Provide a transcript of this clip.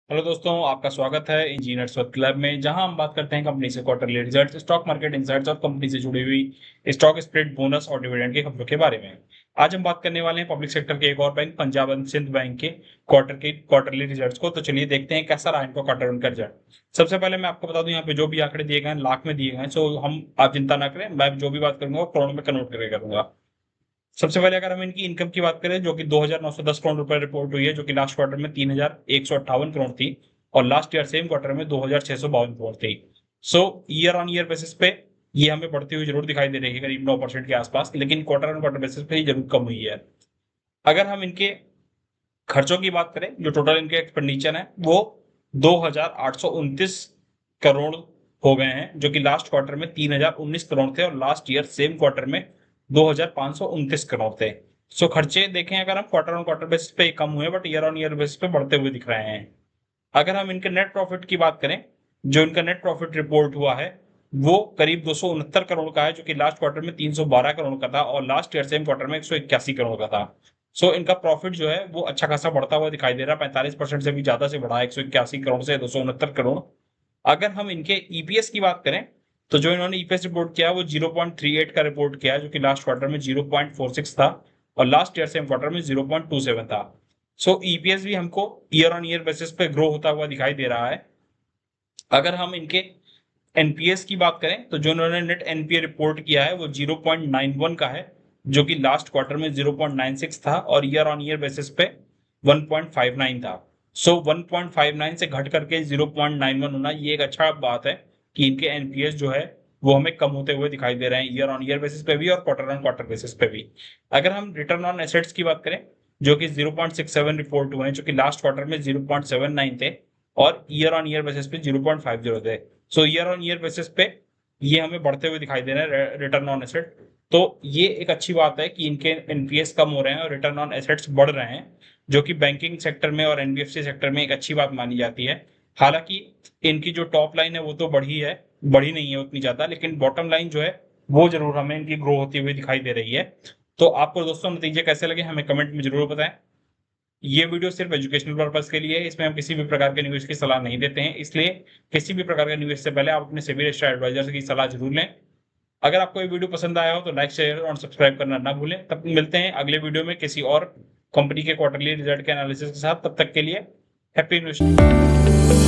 Hello दोस्तों, आपका स्वागत है इंजीनियर्स वर्क क्लब में, जहां हम बात करते हैं कंपनी से quarterly results, stock market insights और कंपनी से जुड़ी हुई स्टॉक स्प्लिट, बोनस और डिविडेंड की खबरों के बारे में। आज हम बात करने वाले हैं पब्लिक सेक्टर के एक और bank Punjab and Sind bank के क्वार्टरली रिजल्ट्स को। तो चलिए देखते हैं कैसा रहा इनका क्वार्टर उनका रिजल्ट। सबसे पहले मैं आपको बता दूं, यहाँ पे जो भी आंकड़े दिए गए हैं लाख में दिए गए हैं, सो आप चिंता ना करें, मैं जो भी बात करूंगा वो करोड़ में कन्वर्ट करके करूंगा। सबसे पहले अगर हम इनकी इनकम की बात करें, जो कि 2,910 करोड़ रुपए रिपोर्ट हुई है, जो कि लास्ट क्वार्टर में 3,158 करोड़ थी और लास्ट ईयर सेम क्वार्टर में 2,652 करोड़ थी। सो ईयर ऑन ईयर बेसिस पे ये हमें बढ़ती हुई जरूर दिखाई दे रही है, करीब 9% के आसपास, लेकिन क्वार्टर ऑन क्वार्टर बेसिस पे ही जरूर कम हुई है। अगर हम इनके खर्चों की बात करें, जो टोटल इनके एक्सपेंडिचर है वो 2,829 करोड़ हो गए हैं, जो कि लास्ट क्वार्टर में 3,019 करोड़ थे और लास्ट ईयर सेम क्वार्टर में 2,529 करोड़ थे। सो खर्चे देखें, अगर हम क्वार्टर ऑन क्वार्टर बेसिस पे कम हुए, but year on year basis पे बढ़ते हुए दिख रहे हैं। अगर हम इनके नेट प्रॉफिट की बात करें, जो इनका नेट प्रॉफिट रिपोर्ट हुआ है वो करीब 269 करोड़ का है, जो कि लास्ट क्वार्टर में 312 करोड़ का था और लास्ट ईयर सेम क्वार्टर में 181 करोड़ का था। सो इनका प्रॉफिट जो है वो अच्छा खासा बढ़ता हुआ दिखाई दे रहा है, 45% से भी ज्यादा से बढ़ा है, 181 करोड़ से 269 करोड़। अगर हम इनके ईपीएस की बात करें, तो जो इन्होंने ईपीएस रिपोर्ट किया वो 0.38 का रिपोर्ट किया, जो कि लास्ट क्वार्टर में 0.46 था और लास्ट ईयर सेम क्वार्टर में 0.27 था। सो ईपीएस भी हमको ईयर ऑन ईयर बेसिस पे ग्रो होता हुआ दिखाई दे रहा है। अगर हम इनके एनपीएस की बात करें, तो जो इन्होंने नेट एनपीए रिपोर्ट किया है वो 0.91 का है, जो कि लास्ट क्वार्टर में 0.96 था और ईयर ऑन ईयर बेसिस पे 1.59 था। सो 1.59 से घट करके 0.91 होना, ये एक अच्छा बात है कि इनके एनपीएस जो है वो हमें कम होते हुए दिखाई दे रहे हैं, ईयर ऑन ईयर बेसिस पे भी और क्वार्टर ऑन क्वार्टर बेसिस पे भी। अगर हम रिटर्न ऑन एसेट्स की बात करें, जो कि 0.67 रिपोर्ट हुए हैं, जो कि लास्ट क्वार्टर में 0.79 थे और ईयर ऑन ईयर बेसिस पे 0.50 थे। सो ईयर ऑन ईयर बेसिस पे ये हमें बढ़ते हुए दिखाई दे रहे हैं रिटर्न ऑन एसेट। तो ये एक अच्छी बात है कि इनके एनपीएस कम हो रहे हैं और रिटर्न ऑन एसेट्स बढ़ रहे हैं, जो कि बैंकिंग सेक्टर में और एनबीएफसी सेक्टर में एक अच्छी बात मानी जाती है। हालांकि इनकी जो टॉप लाइन है वो तो बढ़ी नहीं है उतनी ज्यादा, लेकिन बॉटम लाइन जो है वो जरूर हमें इनकी ग्रो होती हुई दिखाई दे रही है। तो आपको दोस्तों नतीजे कैसे लगे हमें कमेंट में जरूर बताएं। ये वीडियो सिर्फ एजुकेशनल पर्पज के लिए है, इसमें हम किसी भी प्रकार के निवेश की सलाह नहीं देते हैं, इसलिए किसी भी प्रकार के निवेश से पहले आप अपने सेबी रजिस्टर्ड एडवाइजर की सलाह जरूर लें। अगर आपको ये वीडियो पसंद आया हो तो लाइक, शेयर और सब्सक्राइब करना ना भूलें। तब मिलते हैं अगले वीडियो में किसी और कंपनी के क्वार्टरली रिजल्ट के एनालिसिस के साथ। तब तक के लिए हैप्पी इन्वेस्टिंग।